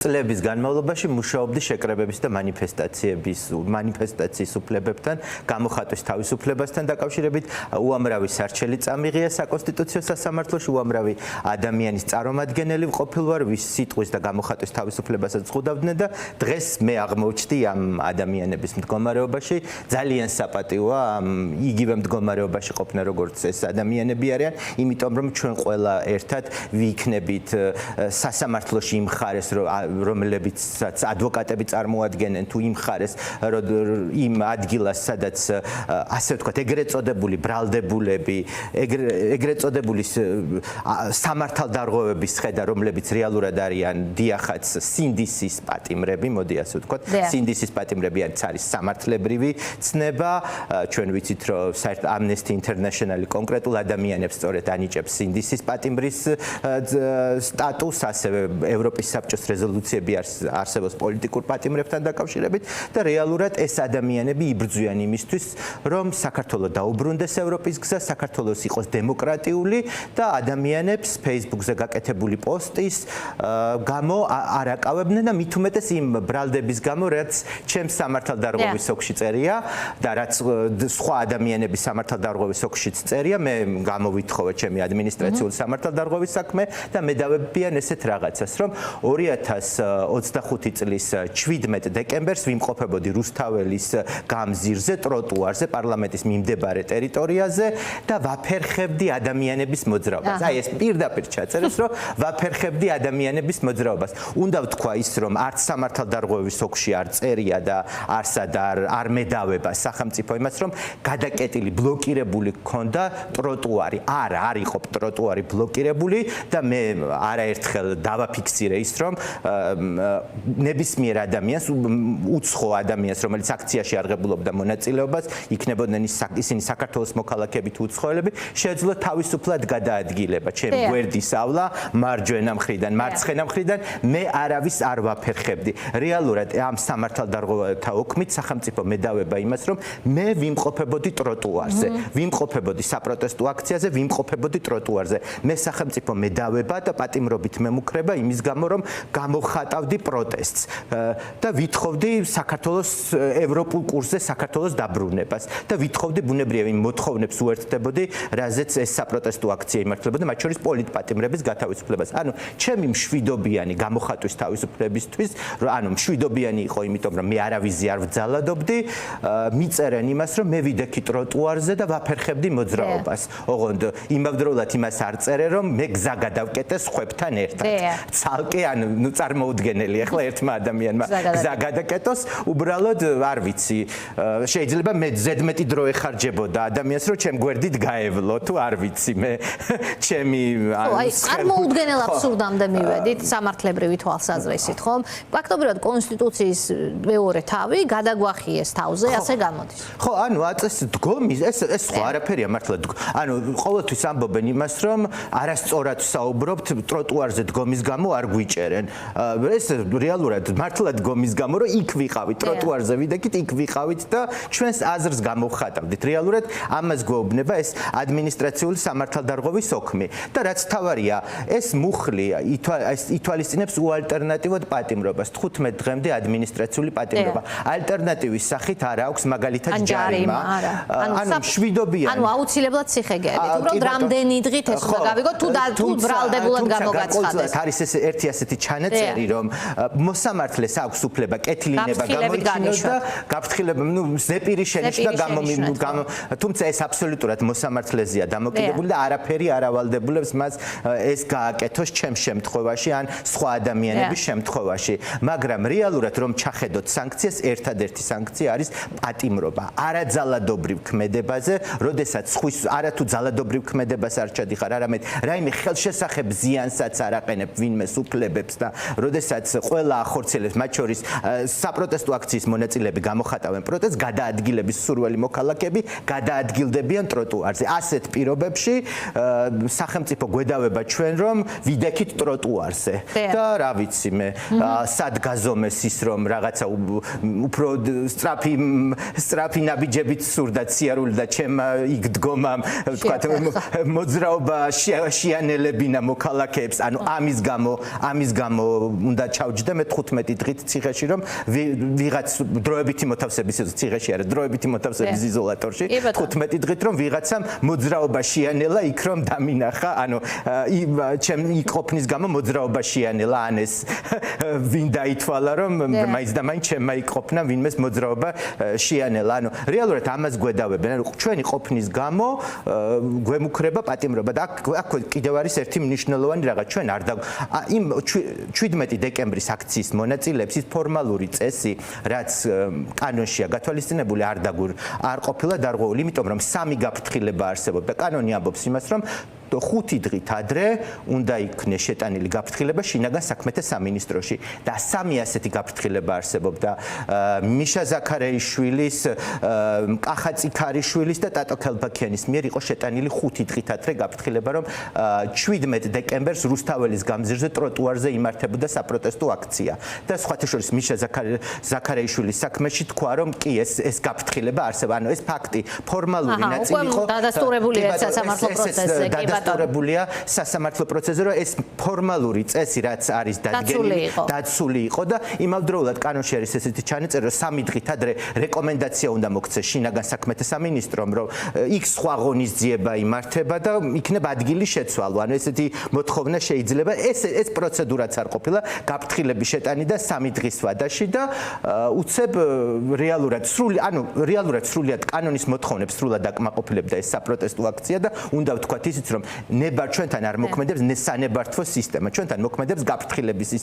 წლების განმავლობაში მუშაობდი შეკრებების და მანიფესტაციის უფლებებთან, გამოხატვის თავისუფლებასთან დაკავშირებით, უამრავი სარჩელი წამიღია საკონსტიტუციო სასამართლოში, უამრავი ადამიანის წარმომადგენელი ყოფილ ვარ, ვის სიტყვის და გამოხატვის თავისუფლებასაც ზღუდავდნენ და დღეს მე აღმოჩნდი ამ ადამიანების მდგომარეობაში. ძალიან საპატიოა იგივე მდგომარეობაში ყოფნა როგორც ეს ადამიანები არიან, იმიტომ რომ ჩვენ ყველა ერთად ვიქნებით სასამართლოში იმ ხარეს რომლებიცაც ადვოკატები წარმოადგენენ თუ იმ ხარეს იმ ადგილას სადაც ასე ვთქვათ ეგრეთ წოდებული ბრალდებულები ეგრეთ წოდებული სამართალდარღვევების ხედა რომლებიც რეალურად არიან დიახაც სინდისის პატიმრები მოდი ასე ვთქვათ სინდისის პატიმრები არის სამართლებრივი ცნება ჩვენ ვიცით რომ საერთოდ Amnesty International კონკრეტულ ადამიანებს სწორედ ანიჭებს სინდისის პატიმრის სტატუსს ასევე ევროპის საბჭოს რეზოლუციები არსებობს პოლიტიკურ პატიმრებთან დაკავშირებით და რეალურად ეს ადამიანები იბრძვიან იმისთვის რომ საქართველოს დაუბრუნდეს ევროპის გზა, საქართველოს იყოს დემოკრატიული და ადამიანებს Facebook-ზე გაკეთებული პოსტის გამო არ აკავებდნენ და მით უმეტეს იმ ბრალდების გამო რაც ჩემს სამართალდარღვევის ოკში წერია და რაც სხვა ადამიანების სამართალდარღვევის ოკშიც წერია მე გამოვითხოვე ჩემი ადმინისტრაციული სამართალდარღვევის საქმე და მე დავებიან ესეთ რაღაცას რომ 2025 წლის 17 დეკემბერს ვიმყოფებოდი რუსთაველის გამზირზე ტროტუარზე პარლამენტის მიმდებარე ტერიტორიაზე და ვაფერხებდი ადამიანების მოძრაობას. აი ეს პირდაპირ ჩაწერეს რომ ვაფერხებდი ადამიანების მოძრაობას. უნდა ვთქვა ის რომ არც სამართალდარღვევის ოკში არ წერია და არსად არ მედავება სახელმწიფო იმას რომ გადაკეტილი ბლოკირებული ქონდა ტროტუარი. არ იყო ტროტუარი ბლოკირებული და მე არაერთხელ დავაფიქსირე ის რომ ნებისმიერ ადამიანს უცხო ადამიანს რომელიც აქციაში აღებულობდა მონაწილეობას იქნებოდნენ ისინი საქართველოს მოქალაქეებით უცხოელები შეეძლო თავისუფლად გადაადგილება ჩემი გვერდის ავლა მარჯვენა მხრიდან მარცხენა მხრიდან მე არავის არ ვაფერხებდი რეალურად ამ სამართალდარღვევათა ოქმით სახელმწიფო მედავება იმას რომ მე ვიმყოფებოდი ტროტუარზე ვიმყოფებოდი საპროტესტო აქციაზე ვიმყოფებოდი ტროტუარზე მე სახელმწიფო მედავება და პატიმრობით მემუქრება იმის გამო რომ გამოხატავდი პროტესტს და ვითხოვდი საქართველოს ევროპულ კურსზე საქართველოს დაბრუნებას და ვითხოვდი ბუნებრივია იმ მოთხოვნებს უერთდებოდი რაზეც ეს საპროტესტო აქცია იმართებოდა მათ შორის პოლიტპატიმრების გათავისუფლებას ანუ ჩემი მშვიდობიანი გამოხატვის თავისუფლებისთვის ანუ მშვიდობიანი იყო იმიტომ რომ მე არავიზი არ ვძალადობდი მიწერენ იმას რომ მე ვიდექი ტროტუარზე და ვაფერხებდი მოძრაობას ოღონდ იმავდროულად იმას არ წერე რომ მე გზა გადავკეტე სხვებთან ერთად ცალკე ანუ წარმოუდგენელი ახლა ერთმა ადამიანმა გზა გადაკეტოს უბრალოდ არ ვიცი შეიძლება მე ზედმეტი დრო ეხარჯებოდა ადამიანს რომ ჩემ გვერდით გაევლო თუ არ ვიცი მე ჩემი აი წარმოუდგენელ აბსურდამდე მივედით სამართლებრივი თვალსაზრისით ხომ ფაქტობრივად კონსტიტუციის მეორე თავი გადაგვახიეს თავზე ასე გამოდის ხო ანუ აწეს დგომის ეს სხვა არაფერია მართლა ანუ ყოველთვის ამბობენ იმას რომ არასწორად საუბრობთ ტროტუარზე დგომის გამო არ გვიჭერენ ეს რეალურად მართლა დგომის გამო რომ იქ ვიყავით ტროტუარზე ვიდექით იქ ვიყავით და ჩვენს აზრს გამოვხატავდით რეალურად ამას გვეუბნება ეს ადმინისტრაციული სამართალდარღვევის ოქმი და რაც თავარია ეს მუხლი ითვალისწინებს უალტერნატივოდ პატიმრობას 15 დღემდე ადმინისტრაციული პატიმრობა ალტერნატივის სახით არ აქვს მაგალითად ჯარიმა ანუ მშვიდობიანი ანუ აუცილებლად ციხე-გერდით უბრალოდ რამდენი დღით ეს უნდა გავიგოთ თუ ბრალდებულად გამოგაცხადეს არის ეს ერთი ასეთი ჩანაწერი რომ მოსამართლეს აქვს უფლება კეთილინება გამოიჩინოს და გაფრთხილება ნუ ზეპირი შენიშვნა თუმცა ეს აბსოლუტურად მოსამართლეზეა დამოკიდებული და არაფერი არ ავალდებულებს მას ეს გააკეთოს ჩემს შემთხვევაში ან სხვა ადამიანების შემთხვევაში მაგრამ რეალურად რომ ჩახედოთ სანქციას ერთადერთი სანქცია არის პატიმრობა არაძალადობრივ ქმედებაზე როდესაც ხვის არათუ ძალადობრივ ქმედებას არ ჩადიხარ არამედ რაიმე ხელშესახებ ზიანსაც არ აყენებ ვინმეს უფლებებს და როდესაც ყველა ახორციელებს მათ შორის საპროტესტო აქციის მონაწილეები გამოხატავენ პროტესტს გადაადგილების სურვილი მოქალაქეები გადაადგილდებიან ტროტუარზე ასეთ პირობებში სახელმწიფო გვედავება ჩვენ რომ ვიდექით ტროტუარზე და რა ვიცი მე სად გაზომეს ის რომ რაღაცა უფრო სწრაფი ნაბიჯებით სურდა ციარული და ჩემ იქ დგომამ ვთქვათ მოძრაობა შეანელებინა მოქალაქეებს ანუ ამის გამო უნდა ჩავჯდე მე 15 დღით ციხეში რომ ვიღაც დროებითი მოთავსების ციხეში არა დროებითი მოთავსების იზოლატორში 15 დღით რომ ვიღაცამ მოძრაობა შეანელა იქ რომ დამინახა ანუ ჩემი ყოფნის გამო მოძრაობა შეანელა ან ეს ვინ დაითვალა რომ მაინც და მაინც ჩემმა იყოფნა ვინმეს მოძრაობა შეანელა ანუ რეალურად ამას გვედავებენ ანუ ჩვენი ყოფნის გამო გვემუქრება პატიმრობა და აქ კიდევ არის ერთი მნიშვნელოვანი რაღაც ჩვენ არ იმ 17 დეკემბრის აქციის მონაწილეებს ის ფორმალური წესი რაც კანონშია გათვალისწინებული არ ყოფილა დარღვეული იმიტომ რომ სამი გაფრთხილება არსებობდა კანონი ამბობს იმას რომ 5 დღით ადრე უნდა იქნეს შეტანილი გაფრთხილება შინაგან საქმეთა სამინისტროში და სამი ასეთი გაფრთხილება არსებობდა მიშა ზაქარეიშვილის, კახა წიქარიშვილის და ტატო ქელბაქიანის მიერ იყო შეტანილი 5 დღით ადრე გაფრთხილება რომ 17 დეკემბერს რუსთაველის გამზირზე ტროტუარზე იმართებოდა საპროტესტო აქცია და სხვათა შორის მიშა ზაქარეიშვილის საქმეში თქვა რომ კი ეს გაფრთხილება არსებობს ანუ ეს ფაქტი ფორმალური ნაწილი იყო დადასტურებულია სასამართლო პროცესზე დადასტურებულია სასამართლო პროცესზე რომ ეს ფორმალური წესი რაც არის დაცული იყო და იმავდროულად კანონში არის ესეთი ჩანაწერი რომ 3 დღით ადრე რეკომენდაცია უნდა მოქცეს შინაგან საქმეთა სამინისტრომ რომ იქ სხვა ღონისძიება იმართება და იქნება ადგილი შეცვალო ანუ ესეთი მოთხოვნა შეიძლება ეს პროცედურაც არ ყოფილა გაფრთხილების შეტანილი და 3 დღის ვადაში და უცებ რეალურად სრულიად კანონის მოთხოვნებს სრულად აკმაყოფილებდა ეს საპროტესტო აქცია და უნდა ვთქვათ ისიც რომ ნება ჩვენთან არ მოქმედებს სანებართვო სისტემა ჩვენთან მოქმედებს გაფრთხილების